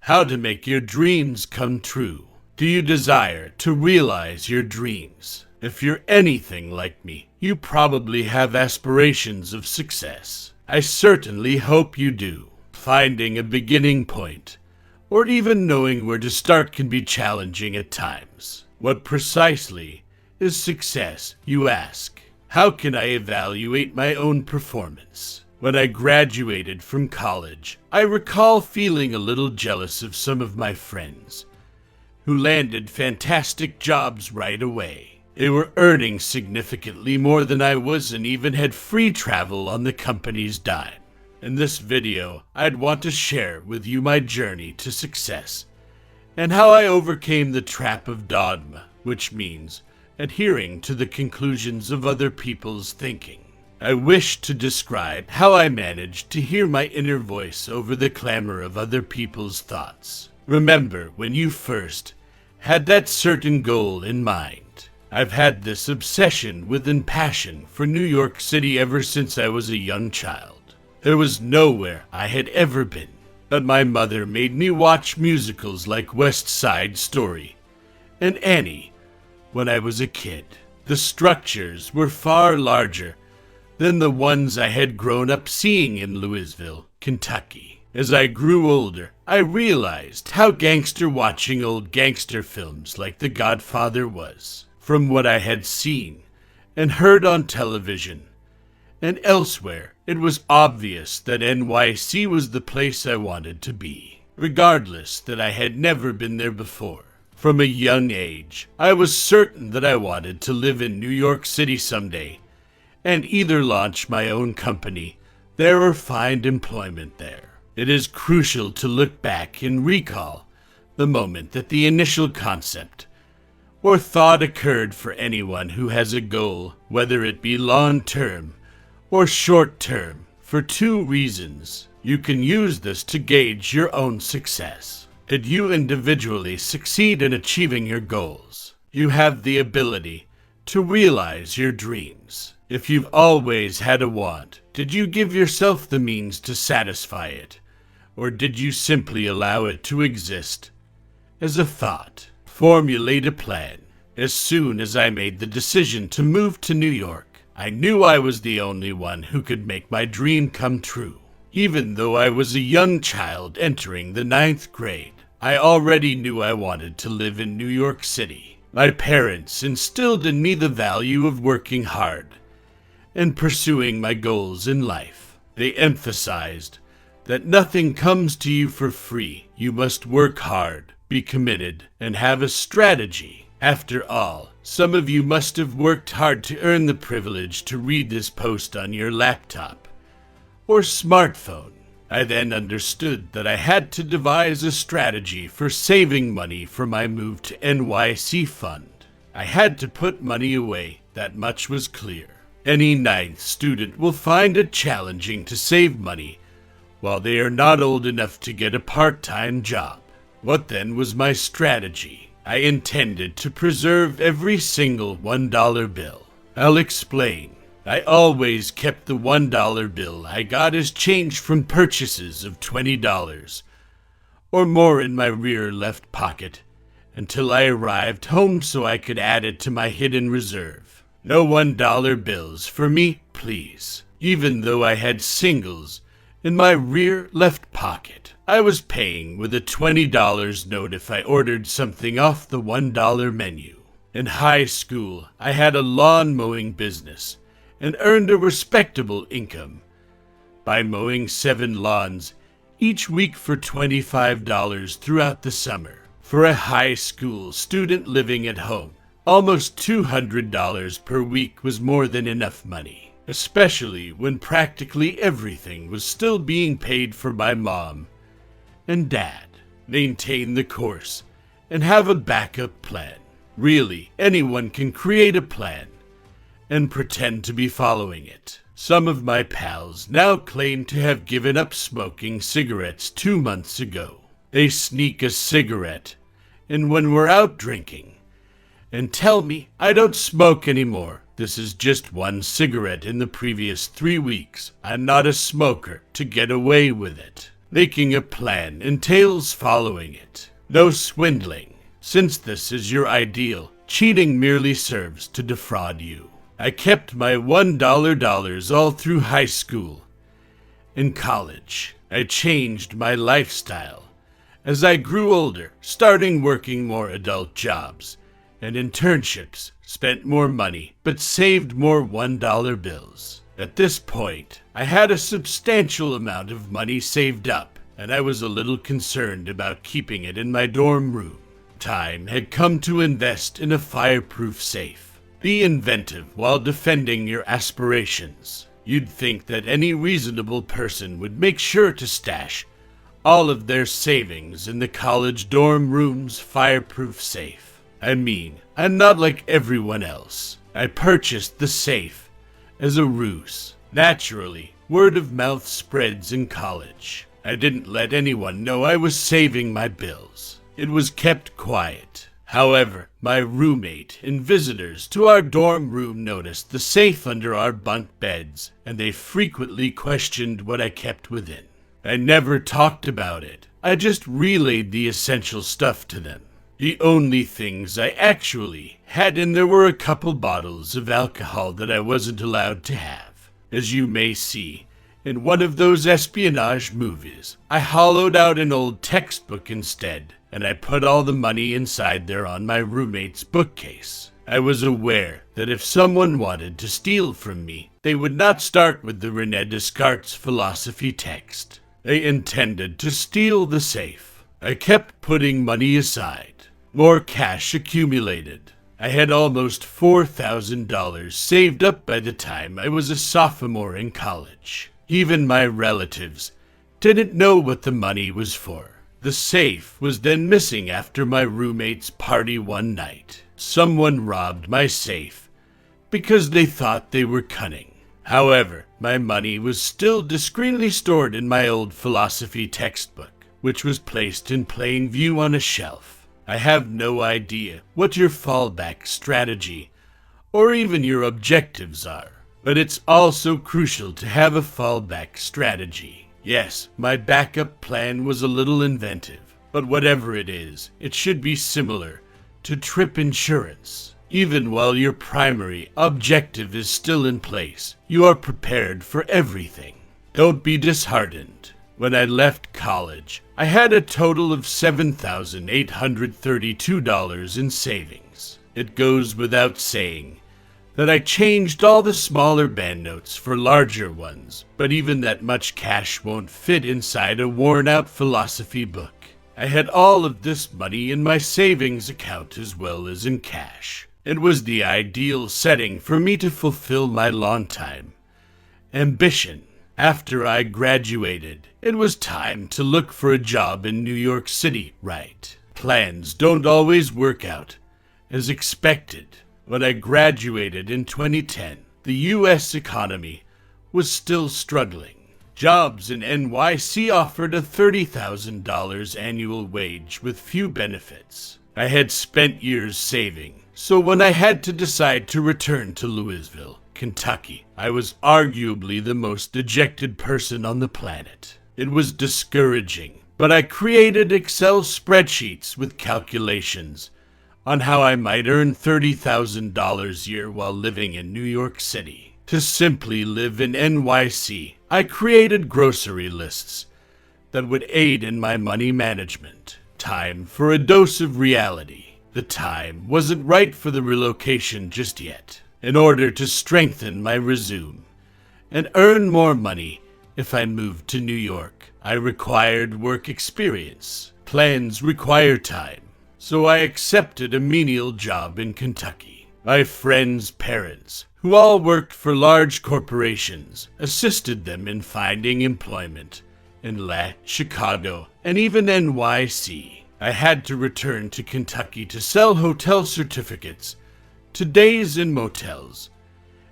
How to make your dreams come true. Do you desire to realize your dreams? If you're anything like me, you probably have aspirations of success. I certainly hope you do. Finding a beginning point, or even knowing where to start, can be challenging at times. What precisely is success, you ask? How can I evaluate my own performance? When I graduated from college, I recall feeling a little jealous of some of my friends who landed fantastic jobs right away. They were earning significantly more than I was and even had free travel on the company's dime. In this video, I'd want to share with you my journey to success and how I overcame the trap of dogma, which means adhering to the conclusions of other people's thinking. I wish to describe how I managed to hear my inner voice over the clamor of other people's thoughts. Remember when you first had that certain goal in mind? I've had this obsession with passion for New York City ever since I was a young child. There was nowhere I had ever been, but my mother made me watch musicals like West Side Story and Annie when I was a kid. The structures were far larger than the ones I had grown up seeing in Louisville, Kentucky. As I grew older, I realized how gangster watching old gangster films like The Godfather was. From what I had seen and heard on television and elsewhere, it was obvious that NYC was the place I wanted to be, regardless that I had never been there before. From a young age, I was certain that I wanted to live in New York City someday and either launch my own company there or find employment there. It is crucial to look back and recall the moment that the initial concept or thought occurred for anyone who has a goal, whether it be long-term or short-term, for two reasons. You can use this to gauge your own success. Did you individually succeed in achieving your goals? You have the ability to realize your dreams. If you've always had a want, did you give yourself the means to satisfy it? Or did you simply allow it to exist as a thought? Formulate a plan. As soon as I made the decision to move to New York, I knew I was the only one who could make my dream come true. Even though I was a young child entering the 9th grade, I already knew I wanted to live in New York City. My parents instilled in me the value of working hard and pursuing my goals in life. They emphasized that nothing comes to you for free. You must work hard, be committed, and have a strategy. After all, some of you must have worked hard to earn the privilege to read this post on your laptop or smartphone. I then understood that I had to devise a strategy for saving money for my move to NYC fund. I had to put money away, that much was clear. Any 9th student will find it challenging to save money while they are not old enough to get a part-time job. What then was my strategy? I intended to preserve every single $1 bill. I'll explain. I always kept the $1 bill I got as change from purchases of $20 or more in my rear left pocket until I arrived home so I could add it to my hidden reserve. No $1 bills for me, please. Even though I had singles in my rear left pocket, I was paying with a $20 note if I ordered something off the $1 menu. In high school, I had a lawn mowing business and earned a respectable income by mowing 7 lawns each week for $25 throughout the summer. For a high school student living at home, almost $200 per week was more than enough money, especially when practically everything was still being paid for by mom and dad. Maintain the course and have a backup plan. Really, anyone can create a plan and pretend to be following it. Some of my pals now claim to have given up smoking cigarettes 2 months ago. They sneak a cigarette in when we're out drinking and tell me I don't smoke anymore. This is just 1 cigarette in the previous 3 weeks. I'm not a smoker to get away with it. Making a plan entails following it. No swindling. Since this is your ideal, cheating merely serves to defraud you. I kept my $1 all through high school. In college, I changed my lifestyle. As I grew older, starting working more adult jobs and internships, spent more money, but saved more $1 bills. At this point, I had a substantial amount of money saved up, and I was a little concerned about keeping it in my dorm room. Time had come to invest in a fireproof safe. Be inventive while defending your aspirations. You'd think that any reasonable person would make sure to stash all of their savings in the college dorm room's fireproof safe. I mean, I'm not like everyone else. I purchased the safe as a ruse. Naturally, word of mouth spreads in college. I didn't let anyone know I was saving my bills. It was kept quiet. However, my roommate and visitors to our dorm room noticed the safe under our bunk beds, and they frequently questioned what I kept within. I never talked about it. I just relayed the essential stuff to them. The only things I actually had in there were a couple bottles of alcohol that I wasn't allowed to have. As you may see, in one of those espionage movies, I hollowed out an old textbook instead, and I put all the money inside there on my roommate's bookcase. I was aware that if someone wanted to steal from me, they would not start with the René Descartes philosophy text. They intended to steal the safe. I kept putting money aside. More cash accumulated. I had almost $4,000 saved up by the time I was a sophomore in college. Even my relatives didn't know what the money was for. The safe was then missing after my roommate's party one night. Someone robbed my safe because they thought they were cunning. However, my money was still discreetly stored in my old philosophy textbook, which was placed in plain view on a shelf. I have no idea what your fallback strategy or even your objectives are, but it's also crucial to have a fallback strategy. Yes, my backup plan was a little inventive, but whatever it is, it should be similar to trip insurance. Even while your primary objective is still in place, you are prepared for everything. Don't be disheartened. When I left college, I had a total of $7,832 in savings. It goes without saying that I changed all the smaller banknotes for larger ones, but even that much cash won't fit inside a worn-out philosophy book. I had all of this money in my savings account as well as in cash. It was the ideal setting for me to fulfill my long-time ambition. After I graduated, it was time to look for a job in New York City, right? Plans don't always work out as expected. When I graduated in 2010, the U.S. economy was still struggling. Jobs in NYC offered a $30,000 annual wage with few benefits. I had spent years saving, so when I had to decide to return to Louisville, Kentucky, I was arguably the most dejected person on the planet. It was discouraging, but I created Excel spreadsheets with calculations on how I might earn $30,000 a year while living in New York City. To simply live in NYC, I created grocery lists that would aid in my money management. Time for a dose of reality. The time wasn't right for the relocation just yet. In order to strengthen my resume and earn more money if I moved to New York, I required work experience. Plans require time, so I accepted a menial job in Kentucky. My friends' parents, who all worked for large corporations, assisted them in finding employment in Chicago, and even NYC. I had to return to Kentucky to sell hotel certificates to days in motels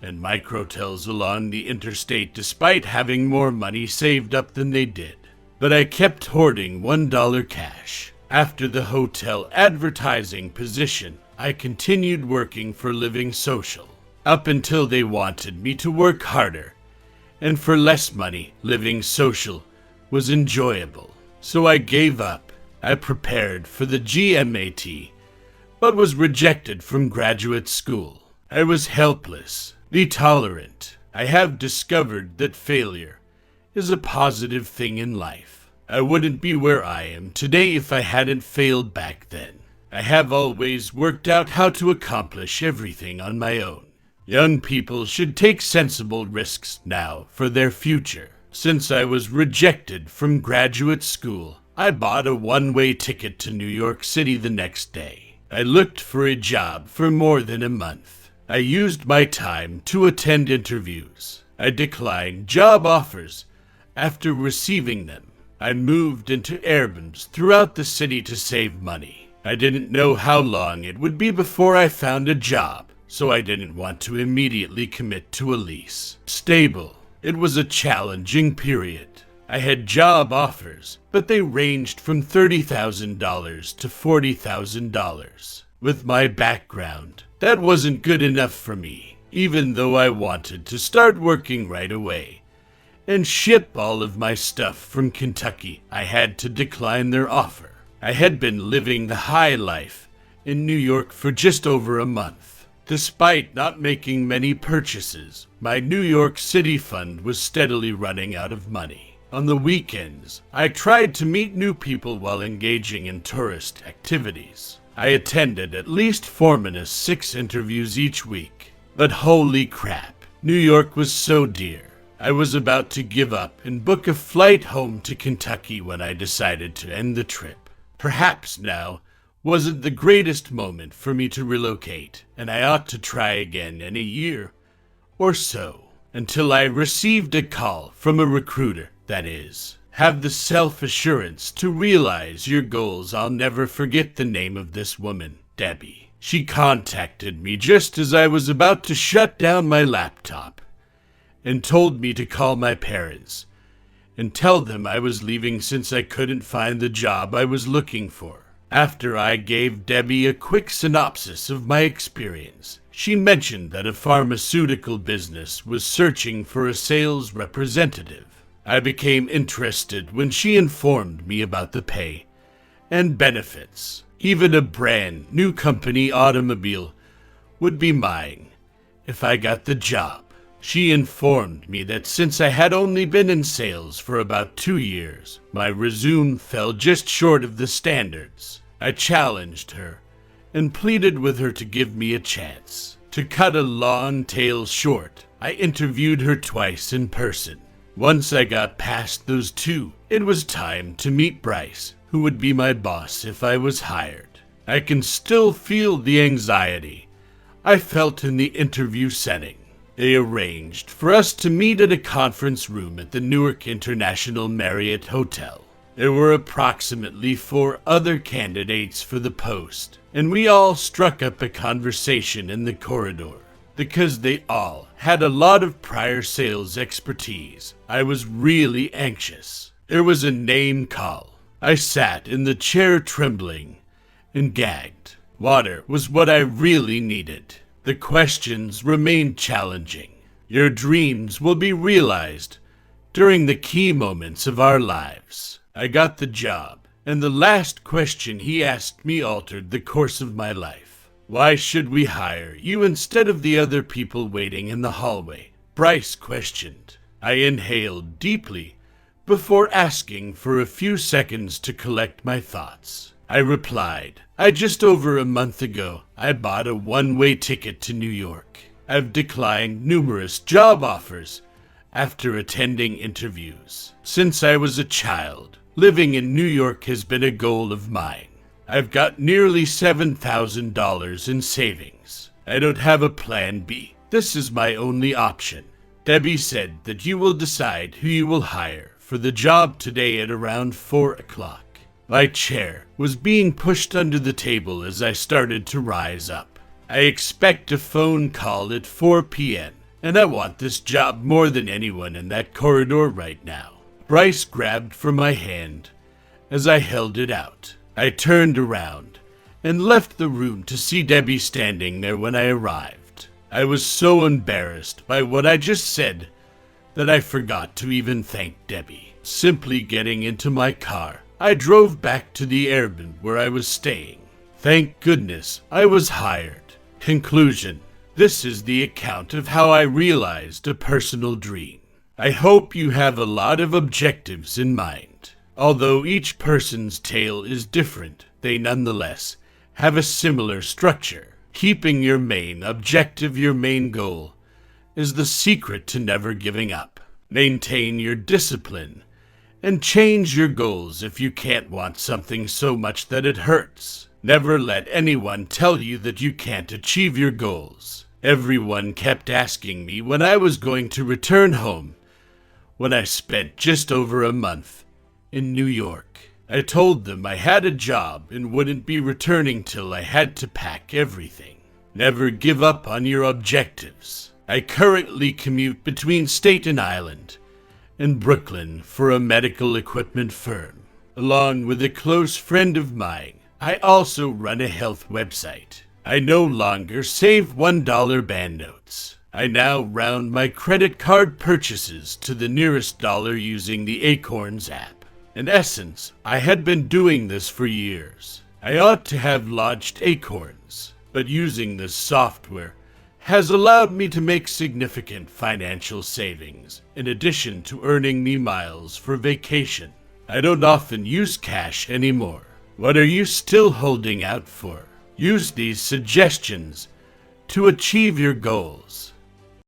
and microtels along the interstate despite having more money saved up than they did. But I kept hoarding $1 cash. After the hotel advertising position, I continued working for Living Social, up until they wanted me to work harder and for less money. Living Social was enjoyable, so I gave up. I prepared for the GMAT, but was rejected from graduate school. I was helpless, intolerant. I have discovered that failure is a positive thing in life. I wouldn't be where I am today if I hadn't failed back then. I have always worked out how to accomplish everything on my own. Young people should take sensible risks now for their future. Since I was rejected from graduate school, I bought a one-way ticket to New York City the next day. I looked for a job for more than a month. I used my time to attend interviews. I declined job offers after receiving them. I moved into Airbnbs throughout the city to save money. I didn't know how long it would be before I found a job, so I didn't want to immediately commit to a lease. Stable. It was a challenging period. I had job offers, but they ranged from $30,000 to $40,000. With my background, that wasn't good enough for me, even though I wanted to start working right away and ship all of my stuff from Kentucky. I had to decline their offer. I had been living the high life in New York for just over a month. Despite not making many purchases, my New York City fund was steadily running out of money. On the weekends, I tried to meet new people while engaging in tourist activities. I attended at least 6 interviews each week. But holy crap, New York was so dear. I was about to give up and book a flight home to Kentucky when I decided to end the trip. Perhaps now wasn't the greatest moment for me to relocate, and I ought to try again in a year or so, until I received a call from a recruiter. That is, have the self-assurance to realize your goals. I'll never forget the name of this woman, Debbie. She contacted me just as I was about to shut down my laptop and told me to call my parents and tell them I was leaving since I couldn't find the job I was looking for. After I gave Debbie a quick synopsis of my experience, she mentioned that a pharmaceutical business was searching for a sales representative. I became interested when she informed me about the pay and benefits. Even a brand new company automobile would be mine if I got the job. She informed me that since I had only been in sales for about 2 years, my resume fell just short of the standards. I challenged her and pleaded with her to give me a chance. To cut a long tale short, I interviewed her twice in person. Once I got past those 2, it was time to meet Bryce, who would be my boss if I was hired. I can still feel the anxiety I felt in the interview setting. They arranged for us to meet at a conference room at the Newark International Marriott Hotel. There were approximately 4 other candidates for the post, and we all struck up a conversation in the corridor. Because they all had a lot of prior sales expertise, I was really anxious. There was a name call. I sat in the chair trembling and gagged. Water was what I really needed. The questions remained challenging. Your dreams will be realized during the key moments of our lives. I got the job, and the last question he asked me altered the course of my life. Why should we hire you instead of the other people waiting in the hallway? Bryce questioned. I inhaled deeply before asking for a few seconds to collect my thoughts. I replied, just over a month ago, I bought a one-way ticket to New York. I've declined numerous job offers after attending interviews. Since I was a child, living in New York has been a goal of mine. I've got nearly $7,000 in savings. I don't have a plan B. This is my only option. Debbie said that you will decide who you will hire for the job today at around 4 o'clock. My chair was being pushed under the table as I started to rise up. I expect a phone call at 4 p.m., and I want this job more than anyone in that corridor right now. Bryce grabbed for my hand as I held it out. I turned around and left the room to see Debbie standing there when I arrived. I was so embarrassed by what I just said that I forgot to even thank Debbie. Simply getting into my car, I drove back to the Airbnb where I was staying. Thank goodness I was hired. Conclusion: this is the account of how I realized a personal dream. I hope you have a lot of objectives in mind. Although each person's tale is different, they nonetheless have a similar structure. Keeping your main objective your main goal is the secret to never giving up. Maintain your discipline and change your goals if you can't want something so much that it hurts. Never let anyone tell you that you can't achieve your goals. Everyone kept asking me when I was going to return home when I spent just over a month in New York. I told them I had a job and wouldn't be returning till I had to pack everything. Never give up on your objectives. I currently commute between Staten Island and Brooklyn for a medical equipment firm. Along with a close friend of mine, I also run a health website. I no longer save $1 band notes. I now round my credit card purchases to the nearest dollar using the Acorns app. In essence, I had been doing this for years. I ought to have launched Acorns, but using this software has allowed me to make significant financial savings, in addition to earning me miles for vacation. I don't often use cash anymore. What are you still holding out for? Use these suggestions to achieve your goals.